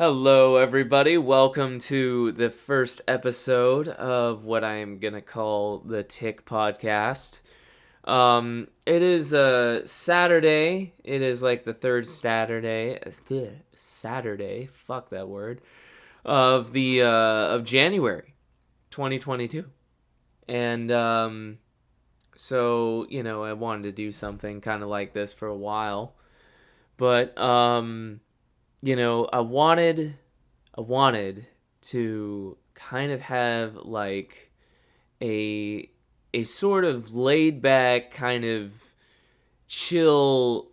Hello, everybody. Welcome to the first episode of what I am going to call the TICPodcast. It is Saturday. It is like the third Saturday, fuck that word, of January 2022. And so, I wanted to do something kind of like this for a while. But I wanted to kind of have like a a sort of laid back kind of chill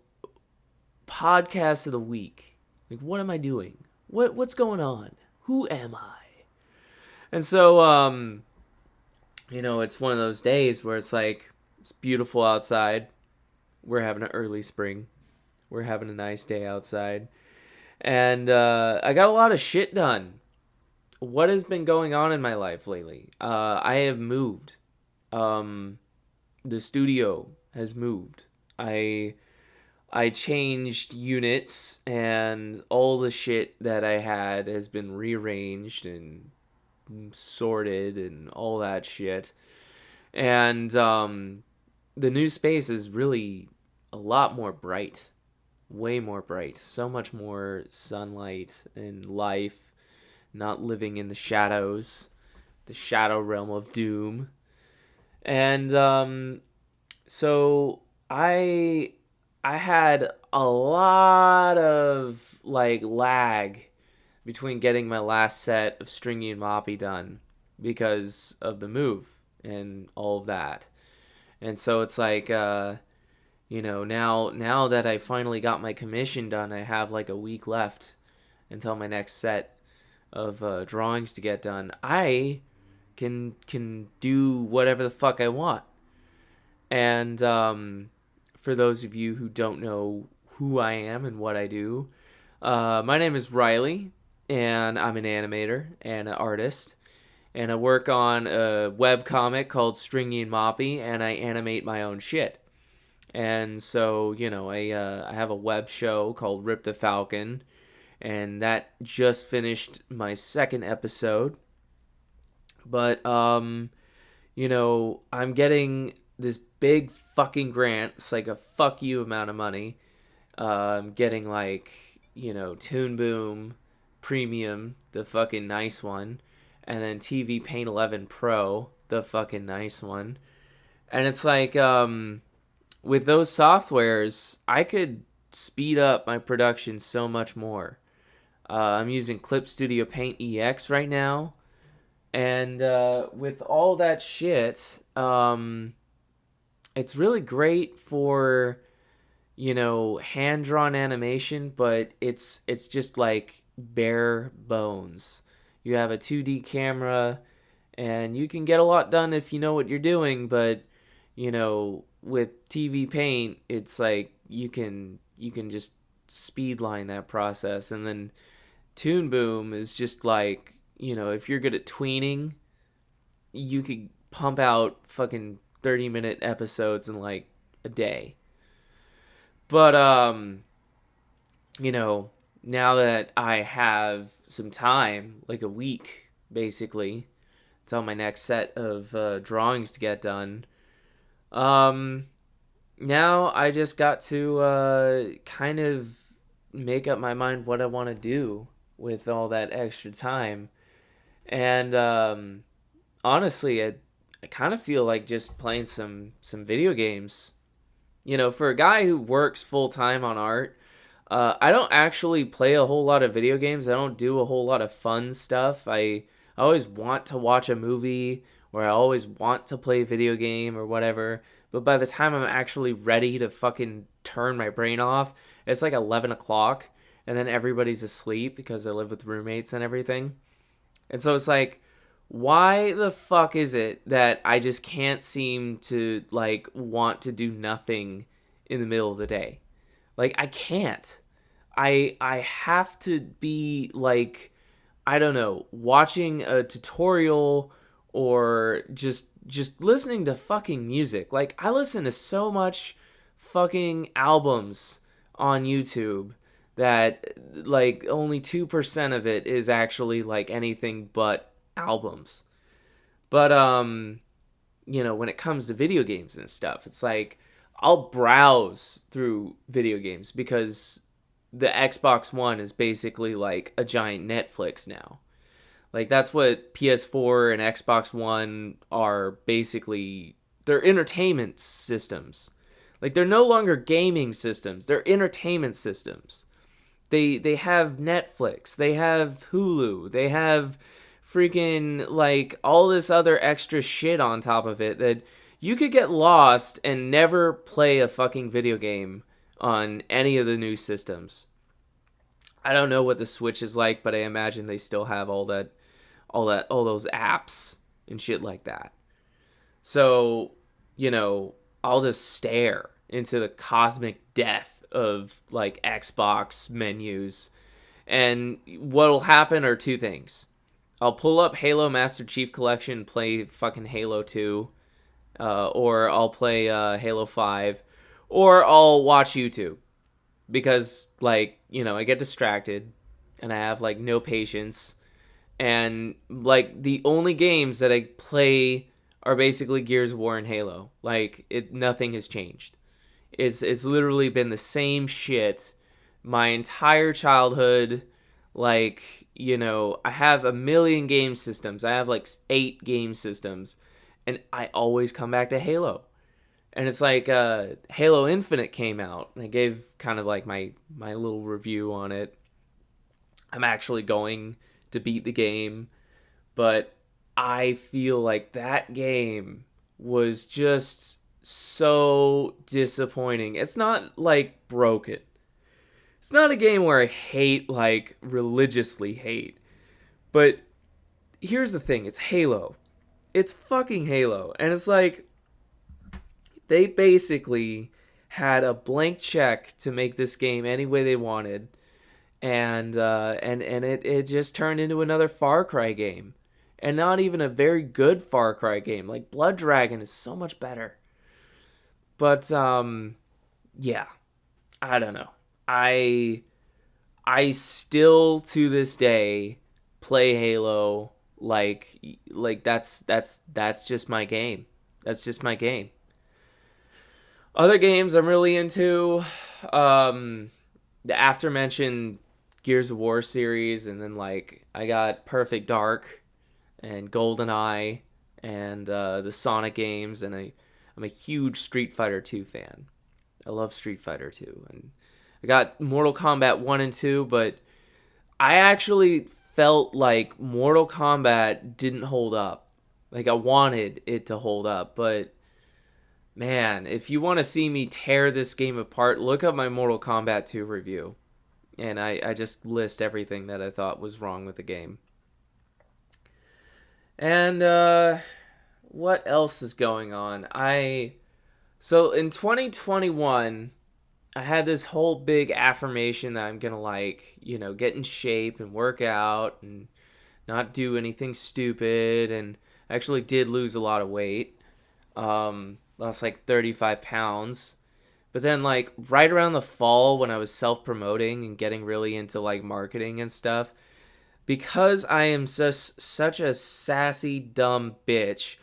podcast of the week. Like, what am I doing? What's going on? Who am I? And so it's one of those days where it's like it's beautiful outside. We're having an early spring. We're having a nice day outside. And I got a lot of shit done. What has been going on in my life lately? I have moved. The studio has moved. I changed units, and all the shit that I had has been rearranged and sorted and all that shit. And the new space is really a lot more bright, way more bright, so much more sunlight and life, not living in the shadows, the shadow realm of doom. And so I had a lot of like lag between getting my last set of Stringy and Moppy done because of the move and all of that. And so it's like now that I finally got my commission done, I have like a week left until my next set of drawings to get done. I can do whatever the fuck I want. And for those of you who don't know who I am and what I do, my name is Riley, and I'm an animator and an artist. And I work on a webcomic called Stringy and Moppy, and I animate my own shit. And so, I have a web show called Rip the Falcon, and that just finished my second episode. But I'm getting this big fucking grant. It's like a fuck you amount of money. I'm getting like, Toon Boom Premium, the fucking nice one, and then TV Paint 11 Pro, the fucking nice one. And it's like with those softwares, I could speed up my production so much more. I'm using Clip Studio Paint EX right now. And with all that shit, it's really great for, hand-drawn animation, but it's just like bare bones. You have a 2D camera, and you can get a lot done if you know what you're doing, but, with TV Paint, it's like you can just speedline that process. And then Toon Boom is just like, if you're good at tweening, you could pump out fucking 30-minute episodes in like a day. But now that I have some time, like a week basically, till my next set of drawings to get done, now I just got to kind of make up my mind what I want to do with all that extra time. And honestly, I kind of feel like just playing some video games. For a guy who works full time on art, I don't actually play a whole lot of video games. I don't do a whole lot of fun stuff. I always want to watch a movie, or I always want to play a video game or whatever. But by the time I'm actually ready to fucking turn my brain off, it's like 11 o'clock, and then everybody's asleep because I live with roommates and everything. And so it's like, why the fuck is it that I just can't seem to like want to do nothing in the middle of the day? Like, I can't. I have to be like, I don't know, watching a tutorial or just listening to fucking music. Like, I listen to so much fucking albums on YouTube that like only 2% of it is actually like anything but albums. But when it comes to video games and stuff, it's like I'll browse through video games because the Xbox One is basically like a giant Netflix now. Like that's what PS4 and Xbox One are basically. They're entertainment systems. Like they're no longer gaming systems. They're entertainment systems. They have Netflix, they have Hulu, they have freaking like all this other extra shit on top of it that you could get lost and never play a fucking video game on any of the new systems. I don't know what the Switch is like, but I imagine they still have all those apps and shit like that. So, I'll just stare into the cosmic death of like Xbox menus. And what'll happen are two things. I'll pull up Halo Master Chief Collection and play fucking Halo 2. Or I'll play Halo 5. Or I'll watch YouTube. Because, like, I get distracted. And I have, like, no patience. And, like, the only games that I play are basically Gears of War and Halo. Like, nothing has changed. It's literally been the same shit my entire childhood. Like, I have a million game systems. I have like 8 game systems, and I always come back to Halo. And it's like Halo Infinite came out, and I gave kind of like my little review on it. I'm actually going to beat the game, but I feel like that game was just so disappointing. It's not like broken. It's not a game where I hate, like religiously hate. But here's the thing, it's Halo. It's fucking Halo. And it's like they basically had a blank check to make this game any way they wanted. And it just turned into another Far Cry game. And not even a very good Far Cry game. Like Blood Dragon is so much better. But yeah, I don't know. I I still to this day play Halo like that's just my game. That's just my game. Other games I'm really into, the aforementioned Gears of War series, and then like I got Perfect Dark and GoldenEye and the Sonic games, and I'm a huge Street Fighter 2 fan. I love Street Fighter 2, and I got Mortal Kombat 1 and 2, but I actually felt like Mortal Kombat didn't hold up. Like I wanted it to hold up, but man, if you want to see me tear this game apart, look up my Mortal Kombat 2 review. And I just list everything that I thought was wrong with the game. And what else is going on? So in 2021, I had this whole big affirmation that I'm gonna get in shape and work out and not do anything stupid. And I actually did lose a lot of weight. Lost like 35 pounds. But then like right around the fall when I was self-promoting and getting really into like marketing and stuff, because I am such a sassy dumb bitch,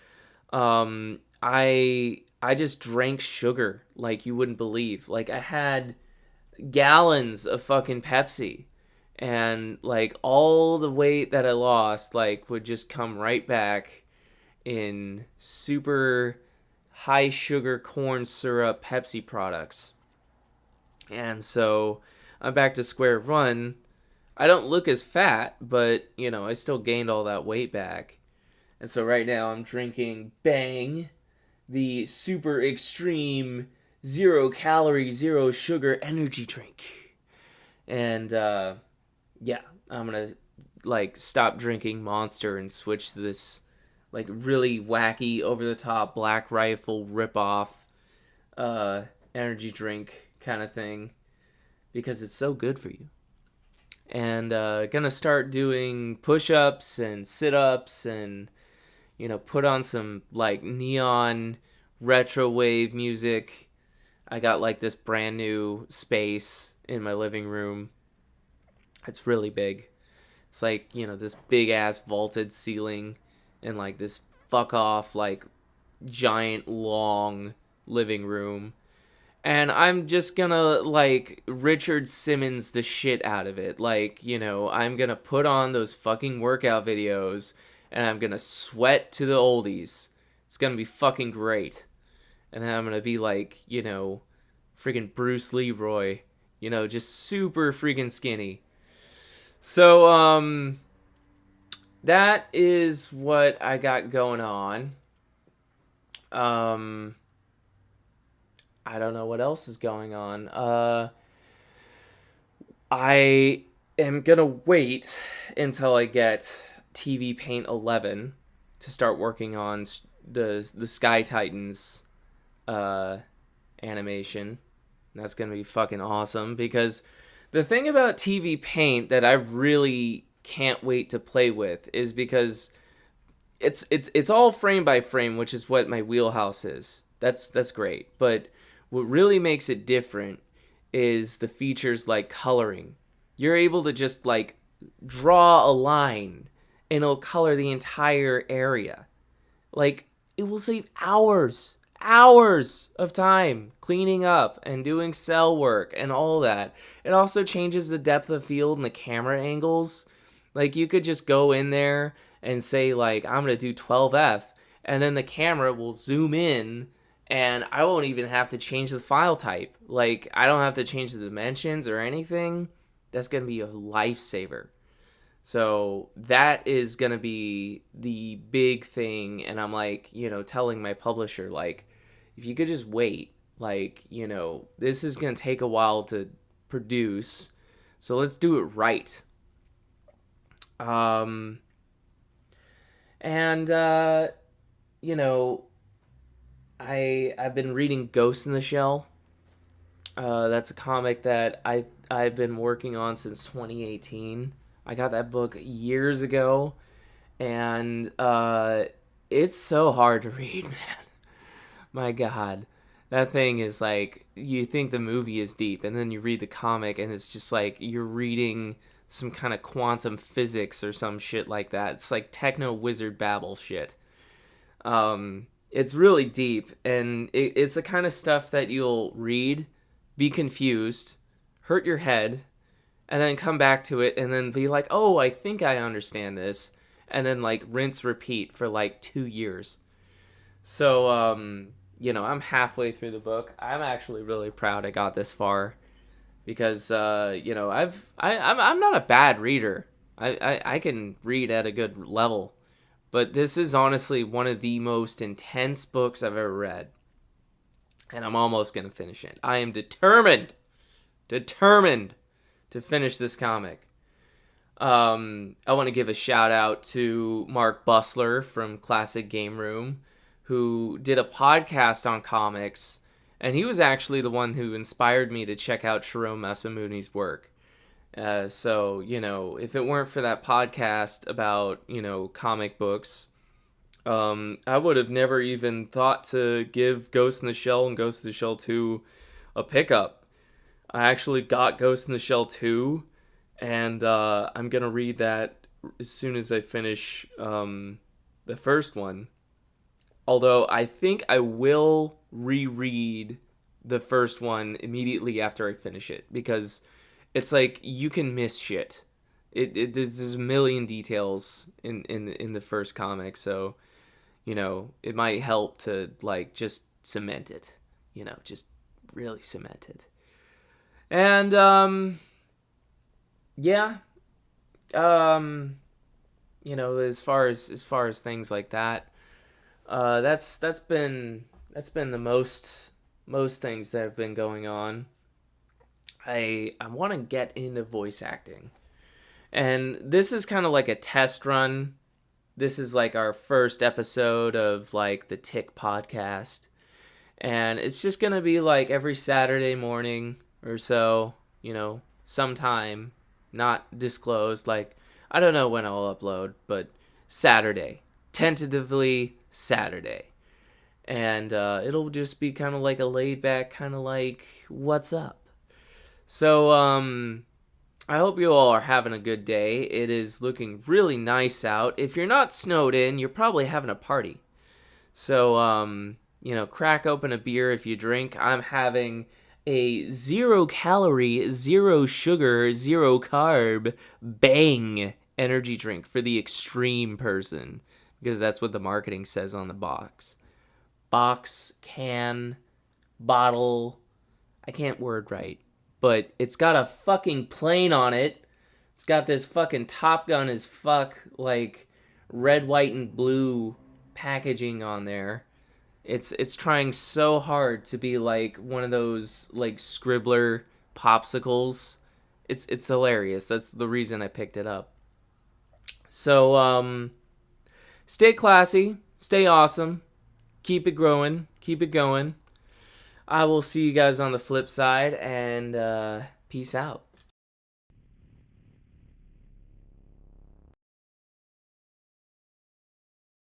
I just drank sugar like you wouldn't believe. Like I had gallons of fucking Pepsi, and like all the weight that I lost like would just come right back in super high sugar corn syrup Pepsi products. And so I'm back to square one. I don't look as fat, but I still gained all that weight back. And so right now I'm drinking Bang, the super extreme 0 calorie, 0 sugar energy drink. And yeah, I'm going to like stop drinking Monster and switch to this like really wacky over the top Black Rifle ripoff energy drink kind of thing because it's so good for you. And gonna start doing push-ups and sit-ups and put on some like neon retro wave music. I got like this brand new space in my living room It's really big. It's like, this big ass vaulted ceiling and like this fuck off like giant long living room. And I'm just gonna like Richard Simmons the shit out of it. Like, I'm gonna put on those fucking workout videos and I'm gonna sweat to the oldies. It's gonna be fucking great. And then I'm gonna be like, freaking Bruce Leroy, just super freaking skinny. So, that is what I got going on. Um, I don't know what else is going on. I am gonna wait until I get TV Paint 11 to start working on the Sky Titans uh, animation. That's gonna be fucking awesome because the thing about TV Paint that I really can't wait to play with is because it's all frame by frame, which is what my wheelhouse is. That's great. But what really makes it different is the features like coloring. You're able to just like draw a line and it'll color the entire area. Like it will save hours of time cleaning up and doing cell work and all that. It also changes the depth of field and the camera angles. Like you could just go in there and say like I'm going to do 12F and then the camera will zoom in and I won't even have to change the file type. Like I don't have to change the dimensions or anything. That's going to be a lifesaver. So that is going to be the big thing. And I'm like, telling my publisher, like, if you could just wait, like, this is going to take a while to produce. So let's do it right. And, I've been reading Ghost in the Shell. That's a comic that I've been working on since 2018. I got that book years ago, and it's so hard to read, man. My God, that thing is like you think the movie is deep, and then you read the comic, and it's just like you're reading some kind of quantum physics or some shit like that. It's like techno wizard babble shit. It's really deep, and it's the kind of stuff that you'll read, be confused, hurt your head, and then come back to it and then be like, oh, I think I understand this. And then like rinse repeat for like 2 years. So, I'm halfway through the book. I'm actually really proud I got this far because, I'm not a bad reader. I can read at a good level. But this is honestly one of the most intense books I've ever read. And I'm almost going to finish it. I am determined to finish this comic. I want to give a shout out to Mark Busler from Classic Game Room, who did a podcast on comics, and he was actually the one who inspired me to check out Shiro Masamuni's work. So, if it weren't for that podcast about, comic books, I would have never even thought to give Ghost in the Shell and Ghost in the Shell 2 a pickup. I actually got Ghost in the Shell 2, and I'm going to read that as soon as I finish the first one. Although I think I will reread the first one immediately after I finish it, because it's like you can miss shit. There's a million details in the first comic, so, it might help to, like, just cement it. Just really cement it. And yeah, as far as things like that, that's been the most things that have been going on. I want to get into voice acting, and this is kind of like a test run. This is like our first episode of like the TICPodcast, and it's just gonna be like every Saturday morning or so, sometime, not disclosed. Like, I don't know when I'll upload, but Saturday, tentatively Saturday. And it'll just be kind of like a laid back, kind of like, what's up? So, I hope you all are having a good day. It is looking really nice out. If you're not snowed in, you're probably having a party. So, crack open a beer if you drink. I'm having a 0 calorie, 0 sugar, 0 carb bang energy drink for the extreme person, because that's what the marketing says on the box. Box, can, bottle. I can't word right, but it's got a fucking plane on it. It's got this fucking Top Gun as fuck, like, red, white, and blue packaging on there. It's trying so hard to be like one of those like scribbler popsicles. It's hilarious. That's the reason I picked it up. So stay classy, stay awesome, keep it growing, keep it going. I will see you guys on the flip side, and peace out.